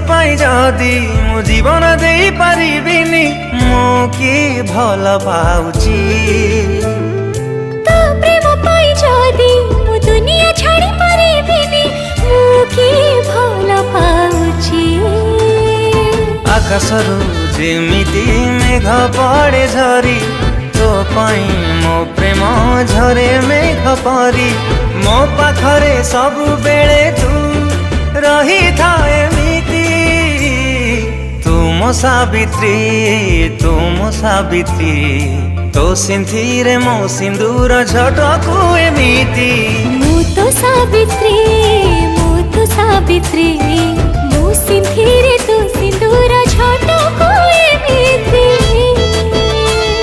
पाई जदि मु जीवन दे पारिबिनी मु कि भल पाउची तो प्रेम पाई जदि मु दुनिया छाड़ी पारिबिनी मु कि भल पाउची आकाशरू जेमिति मेघ पड़े झरी तो पाई मो प्रेम झरे मेघ परी मो पाखरे सबु बेले तू रही था एमिति तुम सावित्री तो सिंथिरे मो सिंदूर झटकू एमिति मु तो सावित्री मु सिंथिरे तू